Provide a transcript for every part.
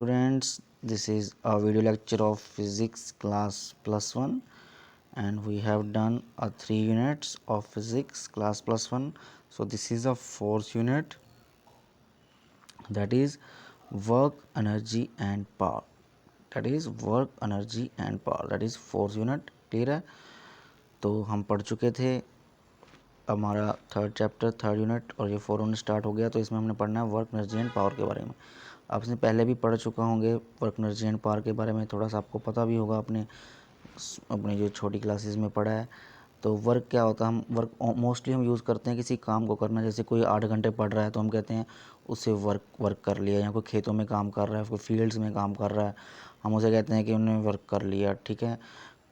Students, this is a video lecture of physics class plus 1 and we have done a 3 units of physics class plus 1. So this is a fourth unit, that is work, energy and power. That is work, energy and power. That is fourth unit. Clear है? तो हम पढ़ चुके थे हमारा third chapter third unit और ये 4 unit start हो गया। तो इसमें हमने पढ़ना है वर्क, एनर्जी एंड पावर के बारे में। आपने पहले भी पढ़ चुका होंगे वर्क, एनर्जी एंड पावर के बारे में, थोड़ा सा आपको पता भी होगा, अपने जो छोटी क्लासेस में पढ़ा है। तो वर्क क्या होता है, हम वर्क मोस्टली हम यूज़ करते हैं किसी काम को करना। जैसे कोई 8 घंटे पढ़ रहा है तो हम कहते हैं उससे वर्क कर लिया, या कोई खेतों में काम कर रहा है, कोई फील्ड्स में काम कर रहा है, हम उसे कहते हैं कि उन्होंने वर्क कर लिया। ठीक है,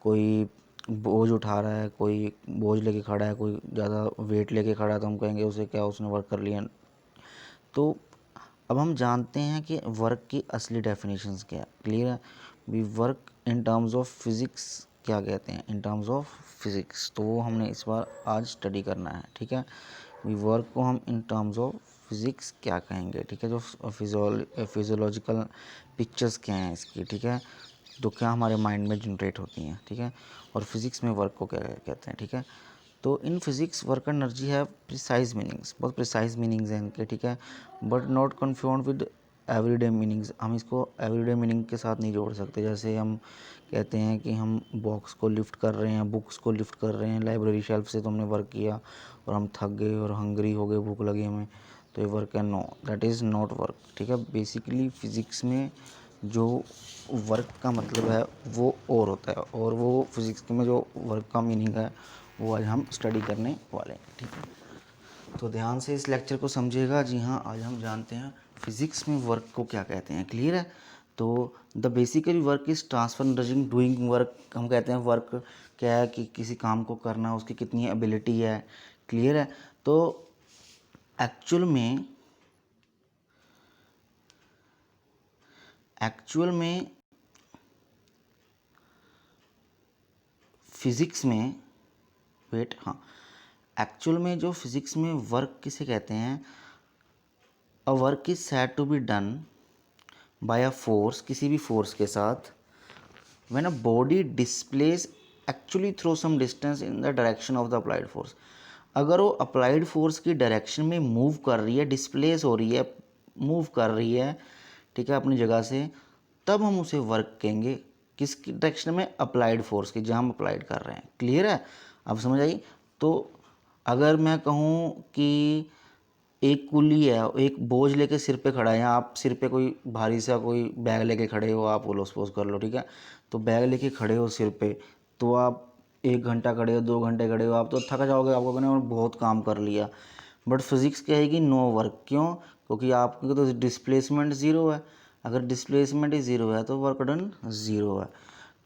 कोई बोझ उठा रहा है, कोई बोझ लेके खड़ा है, कोई ज़्यादा वेट लेके खड़ा है तो हम कहेंगे उसे क्या, उसने वर्क कर लिया। तो अब हम जानते हैं कि वर्क की असली डेफिनेशंस क्या है। क्लियर है? We work in terms of physics क्या कहते हैं, इन टर्म्स ऑफ फिज़िक्स, तो वो हमने इस बार आज स्टडी करना है। ठीक है, वी वर्क को हम इन टर्म्स ऑफ फिज़िक्स क्या कहेंगे। ठीक है, जो फिजियोलॉजिकल पिक्चर्स क्या हैं इसकी, ठीक है, तो क्या हमारे माइंड में जनरेट होती हैं। ठीक है, और फिज़िक्स में वर्क को क्या कहते हैं। ठीक है, तो इन फिज़िक्स वर्क एनर्जी है प्रिसाइज मीनिंग्स, बहुत प्रिसाइज मीनिंग्स हैं इनके। ठीक है, but not confused with everyday meanings. हम इसको एवरीडे मीनिंग के साथ नहीं जोड़ सकते। जैसे हम कहते हैं कि हम बॉक्स को लिफ्ट कर रहे हैं, बुक्स को लिफ्ट कर रहे हैं लाइब्रेरी शेल्फ से, तो हमने वर्क किया और हम थक गए और हंग्री हो गए, भूख लगी हमें, तो ये वर्क है। No, that is not work. ठीक है, बेसिकली फ़िज़िक्स में जो वर्क का मतलब है वो और होता है, और वो फिज़िक्स में जो वर्क का मीनिंग है वो आज हम स्टडी करने वाले हैं। ठीक है, तो ध्यान से इस लेक्चर को समझिएगा। जी हाँ, आज हम जानते हैं फिज़िक्स में वर्क को क्या कहते हैं। क्लियर है? तो the basically work is transfer energy doing work. हम कहते हैं वर्क क्या है कि किसी काम को करना, उसकी कितनी एबिलिटी है। क्लियर है? तो एक्चुअल में फिज़िक्स में एक्चुअल में जो फिज़िक्स में वर्क किसे कहते हैं, a work is said to be done by a force, किसी भी फोर्स के साथ, when a body displace actually through some distance in the direction of the applied force. अगर वो अप्लाइड फोर्स की डायरेक्शन में मूव कर रही है, डिस्प्लेस हो रही है, मूव कर रही है, ठीक है, अपनी जगह से, तब हम उसे वर्क कहेंगे। किसकी डायरेक्शन में? अप्लाइड फोर्स की, जहाँ हम अप्लाइड कर रहे हैं। क्लियर है? अब समझ आई? तो अगर मैं कहूँ कि एक कुली है, एक बोझ लेके सिर पे खड़ा है, या आप सिर पे कोई भारी सा कोई बैग लेके खड़े हो, आप बोलो सपोज कर लो, ठीक है, तो बैग लेके खड़े हो सिर पे, तो आप 1 घंटा खड़े हो, 2 घंटे खड़े हो, आप तो थक जाओगे, आपको कहना बहुत काम कर लिया। बट फिज़िक्स कहेगी नो वर्क। क्यों? क्योंकि आपकी तो डिस्प्लेसमेंट ज़ीरो है। अगर डिस्प्लेसमेंट ही ज़ीरो है तो वर्क डन ज़ीरो है।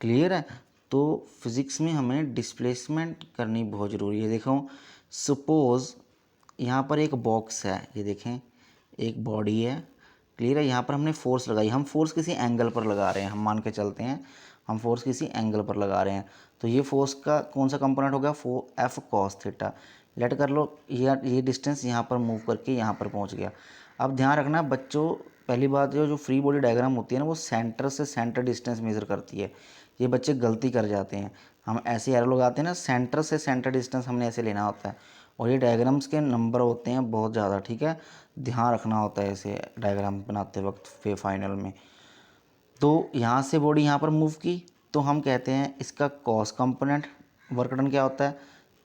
क्लियर है? तो फिज़िक्स में हमें डिस्प्लेसमेंट करनी बहुत ज़रूरी है। देखो, सपोज़ यहाँ पर एक बॉक्स है, ये देखें, एक बॉडी है। क्लियर है? यहाँ पर हमने फोर्स लगाई, हम फोर्स किसी एंगल पर लगा रहे हैं, हम मान के चलते हैं हम फोर्स किसी एंगल पर लगा रहे हैं, तो ये फोर्स का कौन सा कंपोनेंट हो गया? F cos theta. लेट कर लो, ये डिस्टेंस यहाँ पर मूव करके यहाँ पर पहुँच गया। अब ध्यान रखना बच्चों, पहली बात जो फ्री बॉडी डायग्राम होती है ना, वो सेंटर से सेंटर डिस्टेंस मेज़र करती है। ये बच्चे गलती कर जाते हैं, हम ऐसे एरो लगाते हैं ना, सेंटर से सेंटर डिस्टेंस हमने ऐसे लेना होता है, और ये डायग्राम्स के नंबर होते हैं बहुत ज़्यादा। ठीक है, ध्यान रखना होता है इसे डायग्राम बनाते वक्त फाइनल में। तो यहाँ से बॉडी यहाँ पर मूव की, तो हम कहते हैं इसका कॉस कंपोनेंट, वर्क डन क्या होता है?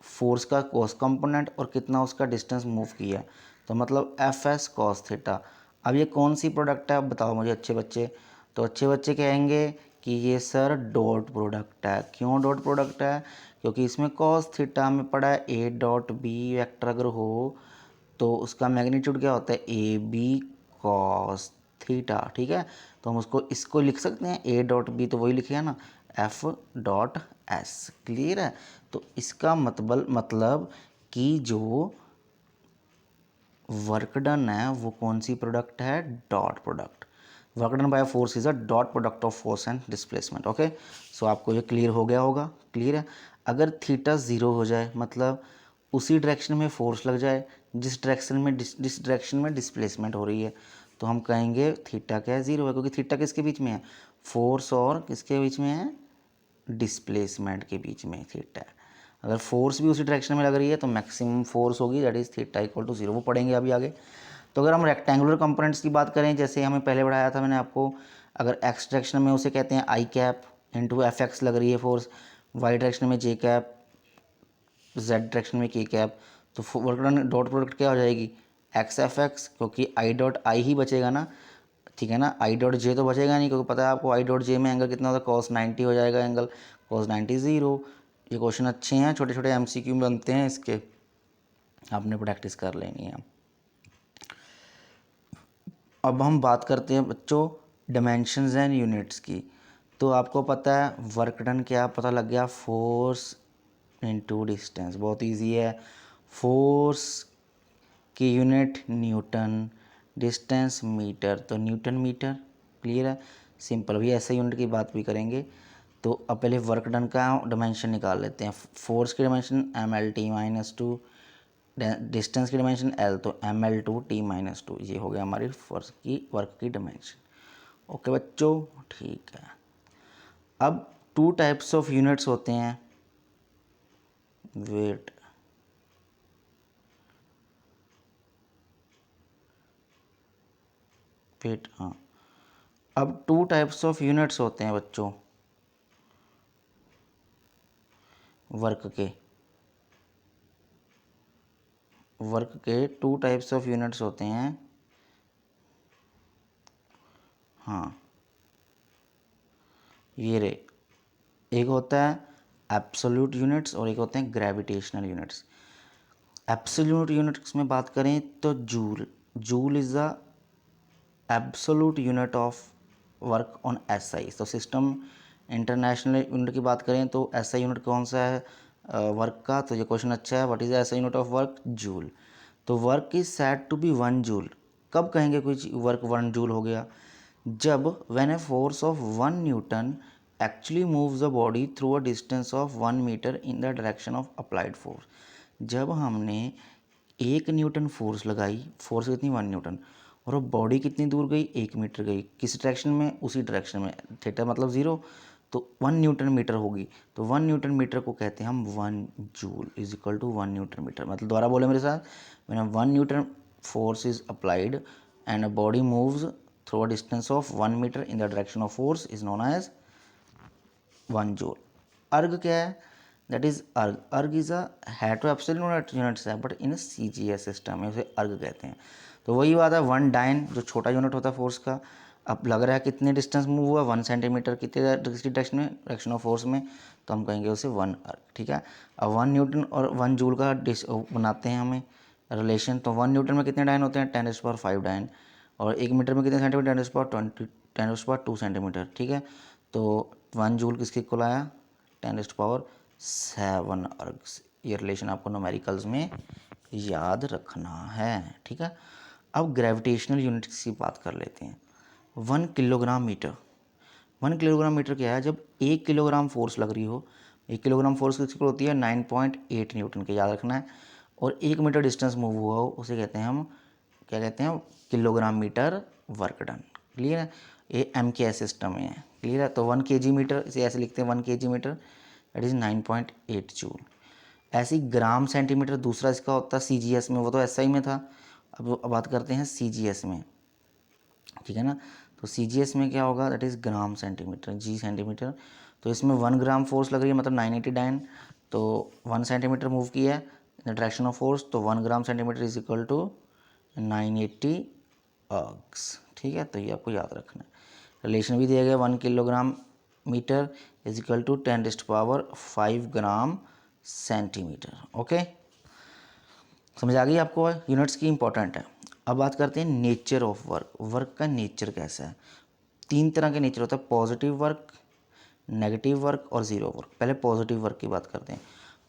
फोर्स का कॉस कंपोनेंट, और कितना उसका डिस्टेंस मूव किया, तो मतलब एफ एस कॉस थीटा। अब ये कौन सी प्रोडक्ट है, अब बताओ मुझे अच्छे बच्चे। तो अच्छे बच्चे कहेंगे कि ये सर डॉट प्रोडक्ट है। क्यों डॉट प्रोडक्ट है? क्योंकि इसमें कॉस थीटा हमें पड़ा है, ए डॉट बी वेक्टर अगर हो तो उसका मैग्नीट्यूड क्या होता है? A B cos theta. ठीक है, तो हम उसको इसको लिख सकते हैं ए डॉट बी, तो वही लिखेगा ना, एफ डॉट एस। क्लियर है? तो इसका मतलब कि जो वर्क डन है वो कौन सी प्रोडक्ट है? Dot product. Work done by force is a dot product of force and displacement. Okay, so आपको ये क्लियर हो गया होगा। क्लियर है? अगर थीटा ज़ीरो हो जाए, मतलब उसी डायरेक्शन में फोर्स लग जाए जिस डायरेक्शन में डिस्प्लेसमेंट हो रही है, तो हम कहेंगे थीटा क्या है, 0 है, क्योंकि थीटा किसके बीच में है, फोर्स और किसके बीच में है, डिस्प्लेसमेंट के बीच में थीटा है। अगर फोर्स भी उसी डायरेक्शन में लग रही है तो मैक्सिमम फोर्स होगी, that is theta equal to 0, वो पढ़ेंगे अभी आगे। तो अगर हम रेक्टेंगुलर कंपोनेंट्स की बात करें, जैसे हमें पहले पढ़ाया था मैंने आपको, अगर एक्स डायरेक्शन में उसे कहते हैं आई कैप इंटू एफ एक्स लग रही है फोर्स, वाई डायरेक्शन में जे कैप, जेड डायरेक्शन में के कैप, तो वर्क डन डॉट प्रोडक्ट क्या हो जाएगी, एक्स एफ एक्स, क्योंकि आई डॉट आई ही बचेगा ना, ठीक है ना, आई डॉट जे तो बचेगा नहीं, क्योंकि पता है आपको आई डॉट जे में एंगल कितना होता है, cos 90 हो जाएगा एंगल, cos 90 0। ये क्वेश्चन अच्छे हैं, छोटे छोटे एमसीक्यू बनते हैं इसके, आपने प्रैक्टिस कर लेनी है। अब हम बात करते हैं बच्चों डिमेंशंस एंड यूनिट्स की। तो आपको पता है वर्क डन क्या पता लग गया, फोर्स इनटू डिस्टेंस, बहुत इजी है। फोर्स की यूनिट न्यूटन, डिस्टेंस मीटर, तो न्यूटन मीटर, क्लियर है, सिंपल। भी ऐसे यूनिट की बात भी करेंगे। तो अब पहले वर्क डन का डिमेंशन निकाल लेते हैं। फोर्स की डिमेंशन mL/t-2, डिस्टेंस की डिमेंशन L, तो mL/t-2, ये हो गया हमारी फोर्स की वर्क की डिमेंशन। ओके बच्चों, ठीक है। अब टू टाइप्स ऑफ यूनिट्स होते हैं, वेट वेट हाँ, अब टू टाइप्स ऑफ यूनिट्स होते हैं बच्चों वर्क के टू टाइप्स ऑफ यूनिट्स होते हैं, हाँ ये रे, एक होता है एब्सोल्यूट यूनिट्स और एक होते हैं ग्रेविटेशनल यूनिट्स। एब्सोल्यूट यूनिट्स में बात करें तो joule is the absolute unit of work on SI. तो सिस्टम इंटरनेशनल यूनिट की बात करें तो एसआई यूनिट कौन सा है वर्क का, तो ये क्वेश्चन अच्छा है, what is the SI unit of work, joule. तो work is said to be 1 joule, कब कहेंगे कोई वर्क 1 जूल हो गया, जब when a force of 1 newton actually moves the body through a distance of 1 metre in the direction of applied force. जब हमने 1 newton force लगाई, फोर्स कितनी 1 न्यूटन, और वो बॉडी कितनी दूर गई, 1 मीटर गई, किस डायरेक्शन में, उसी डायरेक्शन में, थीटा मतलब 0, तो 1 न्यूटन मीटर होगी। तो 1 न्यूटन मीटर को कहते हैं हम 1 joule is equal to 1 newton metre. मतलब दोबारा बोले मेरे साथ, when 1 newton force is applied and a body moves through a distance of 1 metre in the direction of force is known as 1 joule. Erg क्या है, that is erg is a head to absolute units है, but in CGS system में उसे अर्ग कहते हैं। तो वही बात है, 1 डाइन जो छोटा यूनिट होता है फोर्स का, अब लग रहा है कितने डिस्टेंस मूव हुआ, 1 सेंटीमीटर, कितने डायरेक्शन में, डायरेक्शन ऑफ फोर्स में, तो हम कहेंगे उसे 1 अर्ग, ठीक है। अब 1 न्यूटन और 1 जूल का बनाते हैं हमें रिलेशन। तो 1 न्यूटन में कितने डाइन होते हैं, 10⁵ डाइन, और 1 मीटर में कितने सेंटीमीटर, 10⁻²0 सेंटीमीटर, ठीक है। तो 1 जूल किसके इक्वल आया, 10⁻7 अर्ग्स। ये रिलेशन आपको न्यूमेरिकल्स में याद रखना है, ठीक है। अब ग्रेविटेशनल यूनिट्स की बात कर लेते हैं। 1 किलोग्राम मीटर, 1 किलोग्राम मीटर क्या है, जब 1 किलोग्राम फोर्स लग रही हो, 1 किलोग्राम फोर्स किसके ऊपर होती है, 9.8 न्यूटन के, याद रखना है, और 1 मीटर डिस्टेंस मूव हुआ हो, उसे कहते हैं हम, क्या कहते हैं, kilogram metre work done, clear है। ये MKS सिस्टम में है, क्लियर है। तो 1 kg मीटर, इसे ऐसे लिखते हैं 1 kg metre, that is 9.8 joule. ऐसे ही ग्राम सेंटीमीटर दूसरा इसका होता है CGS में, वो तो SI में था, अब बात करते हैं CGS में, ठीक है ना। तो CGS में क्या होगा, that is gram centimetre, G centimetre. तो इसमें 1 ग्राम फोर्स लग रही है, मतलब 980 डाइन, तो 1 सेंटीमीटर मूव किया है in the direction of force, तो 1 gram centimetre is equal to 980 ergs, ठीक है। तो ये आपको याद रखना है। रिलेशन भी दिया गया, 1 kilogram metre is equal to 10⁵ gram centimetre. Okay, समझ आ गई आपको, यूनिट्स की इंपॉर्टेंट है। अब बात करते हैं नेचर ऑफ वर्क, वर्क का नेचर कैसा है। 3 तरह के नेचर होता है, पॉजिटिव वर्क, नेगेटिव वर्क और ज़ीरो वर्क। पहले पॉजिटिव वर्क की बात करते हैं।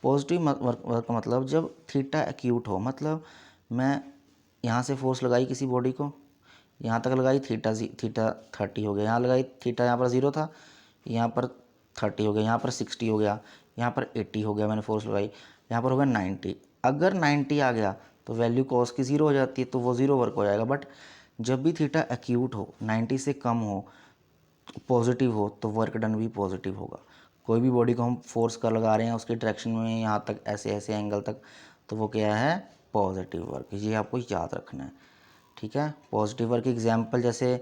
पॉजिटिव वर्क का मतलब जब थीटा एक्यूट हो, मतलब मैं यहाँ से फोर्स लगाई किसी बॉडी को, यहाँ तक लगाई, थीटा 30 हो गया, यहाँ लगाई थीटा, यहाँ पर 0 था, यहाँ पर 30 हो गया, यहाँ पर 60 हो गया, यहाँ पर 80 हो गया, मैंने फोर्स लगाई, यहाँ पर हो गया 90। अगर 90 आ गया तो वैल्यू कॉस की 0 हो जाती है, तो वो 0 वर्क हो जाएगा। बट जब भी थीटा एक्यूट हो, 90 से कम हो, पॉजिटिव हो, तो वर्क डन भी पॉजिटिव होगा। कोई भी बॉडी को हम फोर्स कर लगा रहे हैं उसकी डायरेक्शन में यहाँ तक ऐसे ऐसे एंगल तक, तो वो क्या है, पॉजिटिव वर्क। ये आपको याद रखना है, ठीक है। पॉजिटिव वर्क एग्जांपल, जैसे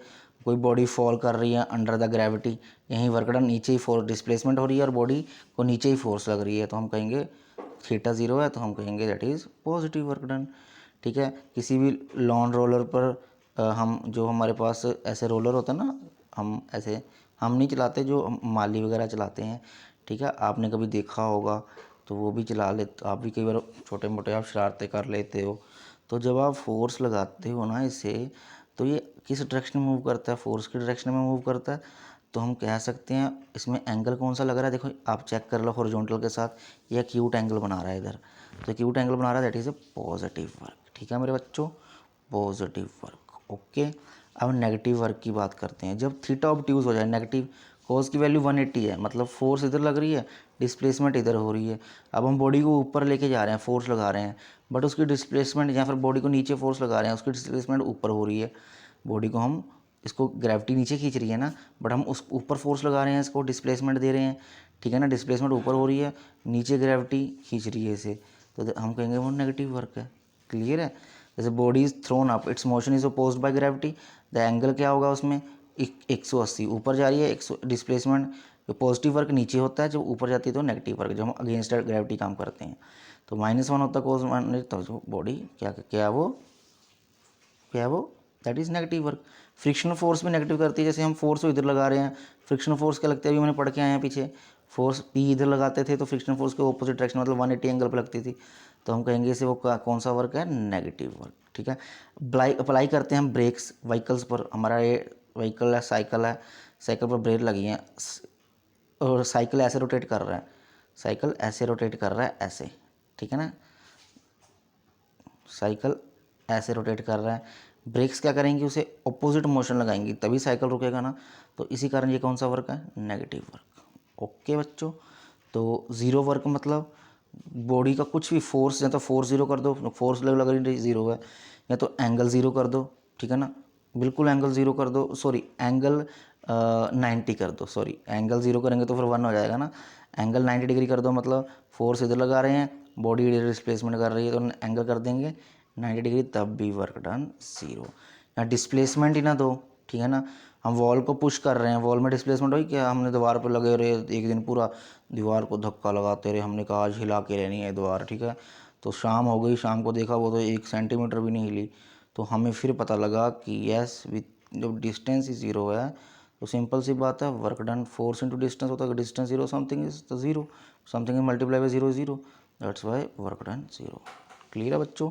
कोई बॉडी फॉल कर रही है अंडर द ग्रेविटी, यहीं वर्क डन, नीचे ही फोर्स डिस्प्लेसमेंट हो रही है और बॉडी को नीचे ही फोर्स लग रही है, तो हम कहेंगे थीटा 0 है, तो हम कहेंगे that is positive work done, ठीक है। किसी भी लॉन रोलर पर हम जो हमारे पास ऐसे रोलर होता है ना, हम ऐसे हम नहीं चलाते, जो माली वगैरह चलाते हैं, ठीक है, आपने कभी देखा होगा, तो वो भी चला लेते, आप भी कई बार छोटे मोटे आप शरारतें कर लेते हो। तो जब आप फोर्स लगाते हो ना इसे, तो ये किस डायरेक्शन में मूव करता है, फोर्स की डायरेक्शन में मूव करता है। तो हम कह सकते हैं इसमें एंगल कौन सा लग रहा है, देखो आप चेक कर लो हॉरिजॉन्टल के साथ, ये एक्यूट एंगल बना रहा है इधर, तो एक्यूट एंगल बना रहा है, that is a positive work, ठीक है मेरे बच्चों, पॉजिटिव वर्क, ओके। अब नेगेटिव वर्क की बात करते हैं। जब थीटा ऑब्ट्यूज हो जाए, नेगेटिव, कोस की वैल्यू 180 है, मतलब फोर्स इधर लग रही है, डिस्प्लेसमेंट इधर हो रही है। अब हम बॉडी को ऊपर लेके जा रहे हैं, फोर्स लगा रहे हैं, बट उसकी डिस्प्लेसमेंट, या फिर बॉडी को नीचे फोर्स लगा रहे हैं, उसकी डिस्प्लेसमेंट ऊपर हो रही है। बॉडी को हम, इसको ग्रेविटी नीचे खींच रही है ना, बट हम उस ऊपर फोर्स लगा रहे हैं, इसको डिस्प्लेसमेंट दे रहे हैं, ठीक है ना, डिस्प्लेसमेंट ऊपर हो रही है, नीचे ग्रेविटी खींच रही है इसे, तो हम कहेंगे वो नेगेटिव वर्क है। क्लियर है। जैसे body is throne up, it's motion is opposed by gravity, the angle क्या होगा उसमें, 180 ऊपर जा रही है, 100 डिस्प्लेसमेंट, जो पॉजिटिव वर्क नीचे होता है, जब ऊपर जाती है तो नेगेटिव वर्क, जब हम अगेंस्ट ग्रेविटी काम करते हैं तो -1 होता है कोस 1, तो जो बॉडी क्या क्या वो that is negative work. Frictional force भी नेगेटिव करती है, जैसे हम फोर्स को इधर लगा रहे हैं, फ्रिक्शनल फोर्स क्या लगता है, अभी मैंने पढ़ के आए हैं पीछे, फोर्स पी इधर लगाते थे तो फ्रिक्शनल फोर्स के ऑपोजिट डायरेक्शन मतलब 180 एंगल पर लगती थी, तो हम कहेंगे इसे वो कौन सा वर्क है, नेगेटिव वर्क, ठीक है। अप्लाई करते हैं हम ब्रेक्स व्हीकल्स पर, हमारा ये व्हीकल है, साइकिल पर ब्रेक लगी है और साइकिल ऐसे रोटेट कर रहा है, साइकिल ऐसे रोटेट कर रहा है ऐसे, ठीक है ना, साइकिल ऐसे रोटेट कर रहा है, ब्रेक्स क्या करेंगी, उसे अपोजिट मोशन लगाएंगी, तभी साइकिल रुकेगा ना, तो इसी कारण ये कौन सा वर्क है, नेगेटिव वर्क। ओके बच्चों, तो ज़ीरो वर्क मतलब बॉडी का कुछ भी फोर्स, या तो फोर्स ज़ीरो कर दो, फोर्स लग रही ज़ीरो है, या तो एंगल ज़ीरो कर दो, ठीक है ना, बिल्कुल एंगल ज़ीरो कर दो, सॉरी एंगल 90 कर दो, सॉरी एंगल ज़ीरो करेंगे तो फिर 1 हो जाएगा ना, एंगल 90 डिग्री कर दो, मतलब फोर्स इधर लगा रहे हैं, बॉडी इधर डिस्प्लेसमेंट कर रही है, तो एंगल कर देंगे 90 डिग्री, तब भी वर्क डन 0। या डिस्प्लेसमेंट ही ना दो, ठीक है ना, हम वॉल को पुश कर रहे हैं, वॉल में डिस्प्लेसमेंट हुई क्या, हमने दीवार पर लगे रहे एक दिन पूरा, दीवार को धक्का लगाते रहे, हमने कहा आज हिला के रहनी है दीवार, ठीक है, तो शाम हो गई, शाम को देखा वो तो 1 सेंटीमीटर भी नहीं हिली, तो हमें फिर पता लगा कि यस विथ जब डिस्टेंस ही 0 है, तो सिंपल सी बात है, work done force into distance होता है, डिस्टेंस 0 समथिंग इज तो 0, something multiply by 0 0, that's why work done 0। Clear है बच्चों,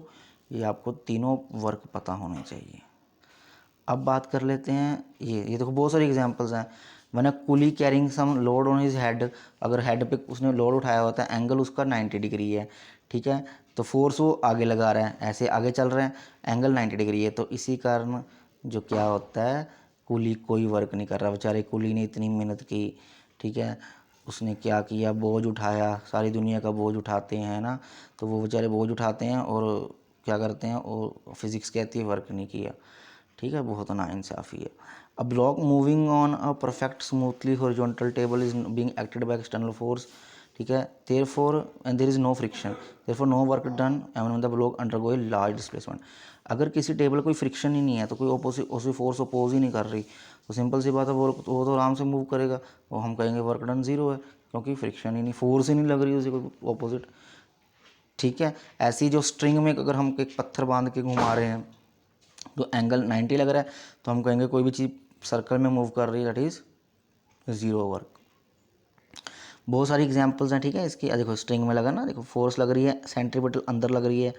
ये आपको तीनों वर्क पता होने चाहिए। अब बात कर लेते हैं, ये देखो बहुत सारी एग्जांपल्स हैं। मैंने coolie carrying some load on his head, अगर हेड पे उसने लोड उठाया होता है, एंगल उसका 90 डिग्री है, ठीक है, तो फोर्स वो आगे लगा रहा है, ऐसे आगे चल रहे हैं, एंगल 90 डिग्री है, तो इसी कारण जो क्या होता है, कुली कोई वर्क नहीं कर रहा, बेचारे कुली ने इतनी मेहनत की, ठीक है, उसने क्या किया, बोझ उठाया, सारी दुनिया का बोझ उठाते हैं ना, तो वो बेचारे बोझ उठाते हैं और क्या करते हैं, और फिज़िक्स कहती है वर्क नहीं किया, ठीक है, बहुत नाइंसाफ़ी है। A block moving on a perfect smoothly horizontal table is being acted by external force, ठीक है, therefore and there is no friction, therefore no work done even when the block undergo a large displacement. अगर किसी table कोई friction ही नहीं है, तो कोई उसी फोर्स अपोज ही नहीं कर रही, तो सिंपल सी बात है, वो तो आराम से मूव करेगा, वो हम कहेंगे वर्क डन 0 है, क्योंकि फ्रिक्शन ही नहीं, फोर्स ही नहीं लग रही उसी को अपोजिट, ठीक है। ऐसी जो स्ट्रिंग में अगर हम एक पत्थर बांध के घुमा रहे हैं, तो एंगल 90 लग रहा है, तो हम कहेंगे कोई भी चीज़ सर्कल में मूव कर रही है, दैट इज़ 0 वर्क। बहुत सारी एग्जांपल्स हैं, ठीक है, इसकी देखो स्ट्रिंग में लगा ना, देखो फोर्स लग रही है, सेंट्रीपिटल अंदर लग रही है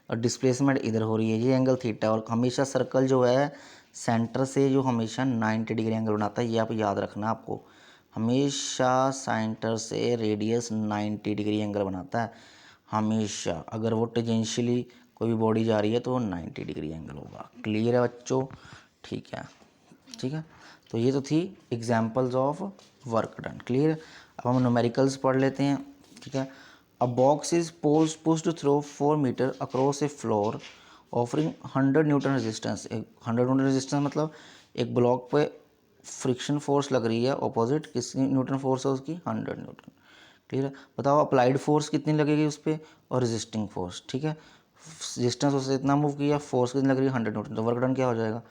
और डिस्प्लेसमेंट इधर हो रही है, ये एंगल थीटा, और हमेशा सर्कल जो है सेंटर से जो हमेशा 90 डिग्री एंगल बनाता है, ये आप याद रखना, आपको हमेशा सेंटर से रेडियस 90 डिग्री एंगल बनाता है हमेशा, अगर वो टेंजेंशियली कोई भी बॉडी जा रही है तो 90 डिग्री एंगल होगा। क्लियर है बच्चों, ठीक है, ठीक है, तो ये तो थी examples of work done. Clear. अब हम न्यूमेरिकल्स पढ़ लेते हैं, ठीक है। A box is pushed through 4 metre across a floor offering 100 newton resistance. 100 newton resistance मतलब एक ब्लॉक पे फ्रिक्शन फोर्स लग रही है ऑपोजिट, कितनी न्यूटन फोर्स है उसकी, 100 न्यूटन। क्लियर है। बताओ अप्लाइड फोर्स कितनी लगेगी उस पर और रेजिस्टिंग फोर्स, ठीक है। रेजिस्टेंस उससे इतना मूव किया, फोर्स कितनी लग रही है 100 न्यूटन, तो वर्क डन क्या हो जाएगा,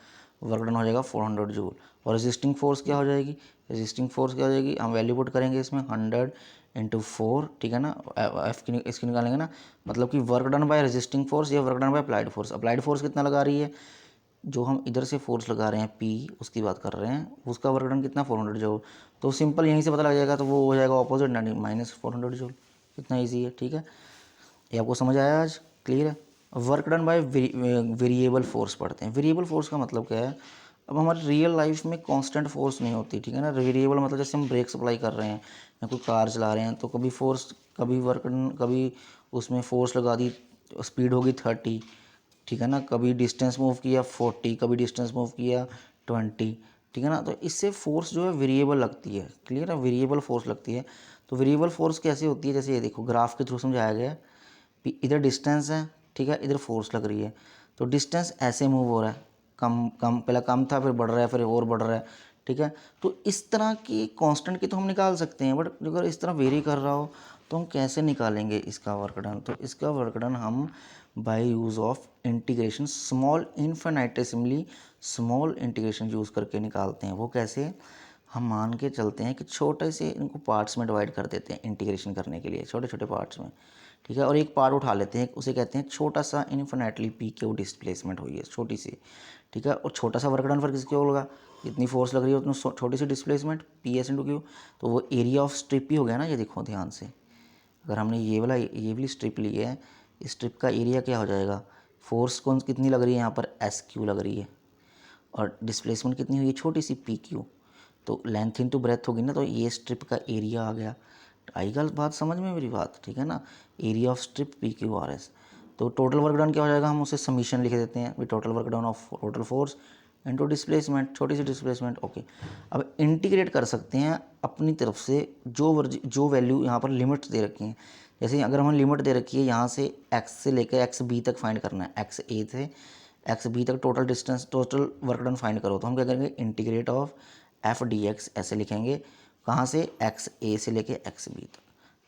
वर्क डन हो जाएगा 400 जूल। और रेजिस्टिंग फोर्स क्या हो जाएगी, रेजिस्टिंग फोर्स क्या हो जाएगी, हम वैल्यू पुट करेंगे इसमें 100 इंटू 4, ठीक है ना, एफ की इसकी निकालेंगे ना, मतलब कि work done by resisting force या work done by applied force. Applied force कितना लगा रही है, जो हम इधर से फोर्स लगा रहे हैं पी, उसकी बात कर रहे हैं, उसका वर्क डन कितना 400 जूल। तो सिंपल यहीं से पता लग जाएगा, तो वो हो जाएगा ऑपोजिट माइनस 400 जूल। कितना ईजी है, ठीक है। ये आपको समझ आया आज, क्लियर है। Work done by variable force पढ़ते हैं। वेरिएबल फोर्स का मतलब क्या है, अब हमारी रियल लाइफ में कांस्टेंट फोर्स नहीं होती, ठीक है ना। वेरिएबल मतलब जैसे हम ब्रेक सप्लाई कर रहे हैं या कोई कार चला रहे हैं, तो कभी फोर्स, कभी वर्क डन, कभी उसमें फोर्स लगा दी, स्पीड होगी 30, ठीक है ना, कभी डिस्टेंस मूव किया 40, कभी डिस्टेंस मूव किया 20, ठीक है ना। तो इससे फोर्स जो है वेरिएबल लगती है, क्लियर है, वेरिएबल फोर्स लगती है। तो वेरिएबल फोर्स कैसे होती है, जैसे ये देखो ग्राफ के थ्रू समझाया गया है। इधर डिस्टेंस है, ठीक है, इधर फोर्स लग रही है, तो डिस्टेंस ऐसे मूव हो रहा है, कम कम, पहले कम था फिर बढ़ रहा है, फिर और बढ़ रहा है, ठीक है। तो इस तरह की कांस्टेंट की तो हम निकाल सकते हैं, बट अगर इस तरह वेरी कर रहा हो तो हम कैसे निकालेंगे इसका वर्क डन। तो इसका वर्क डन हम by use of integration, small infinitesimally small integration use करके निकालते हैं। वो कैसे, हम मान के चलते हैं कि छोटे से इनको पार्ट्स में डिवाइड कर देते हैं इंटीग्रेशन करने के लिए, छोटे छोटे पार्ट्स में, ठीक है। और एक पार्ट उठा लेते हैं, उसे कहते हैं छोटा सा इन्फिनेटली पी क्यू डिस्प्लेसमेंट हुई है छोटी सी, ठीक है। और छोटा सा वर्क डन पर किसके होगा, इतनी फोर्स लग रही है उतनी छोटी सी displacement P S into Q, तो वो एरिया ऑफ स्ट्रिप ही हो गया ना। ये देखो ध्यान से, अगर हमने ये वाली स्ट्रिप ली है, इस स्ट्रिप का एरिया क्या हो जाएगा, फोर्स कौन कितनी लग रही है यहाँ पर, एस क्यू लग रही है, और डिस्प्लेसमेंट कितनी हुई है, छोटी सी पी क्यू, तो लेंथ इनटू ब्रेथ होगी ना, तो ये स्ट्रिप का एरिया आ गया। आई गल बात समझ में मेरी बात, ठीक है ना। Area of strip P Q R S. तो टोटल वर्क डन क्या हो जाएगा, हम उसे समीशन लिख देते हैं, total work done of total force into displacement, छोटी सी डिस्प्लेसमेंट, ओके। अब इंटीग्रेट कर सकते हैं अपनी तरफ से, जो वैल्यू यहाँ पर लिमिट्स दे रखी हैं। जैसे अगर हमें लिमिट दे रखी है यहाँ से एक्स से लेकर एक्स बी तक फाइंड करना है, एक्स ए से एक्स बी तक total distance, total work done find करो, तो हम क्या करेंगे, integrate of F D x ऐसे लिखेंगे, कहाँ से, एक्स ए से लेके एक्स बी तक।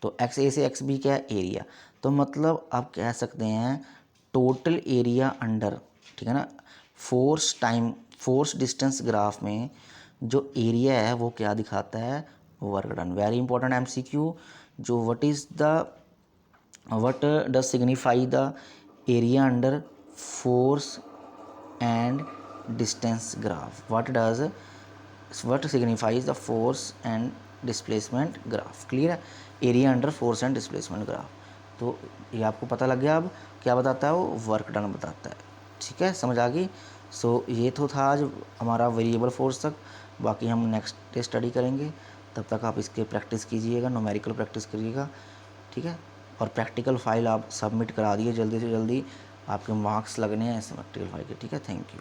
तो एक्स ए से एक्स बी क्या है, एरिया। तो मतलब आप कह सकते हैं टोटल एरिया अंडर, ठीक है ना, force time force distance graph में जो एरिया है वो क्या दिखाता है, work done. Very important MCQ, जो what does signify the area under force and distance graph, what signifies the force and displacement graph, clear है, area under force and displacement graph. तो ये आपको पता लग गया अब क्या बताता है, वो वर्क डन बताता है, ठीक है, समझ आ गई। सो ये तो था आज हमारा वेरिएबल फोर्स तक, बाकी हम नेक्स्ट डे स्टडी करेंगे। तब तक आप इसके प्रैक्टिस कीजिएगा, न्यूमेरिकल प्रैक्टिस करिएगा, ठीक है। और प्रैक्टिकल फाइल आप सबमिट करा दिए जल्दी से जल्दी, आपके मार्क्स लगने हैं इस प्रैक्टिकल फाइल के, ठीक है। Thank you.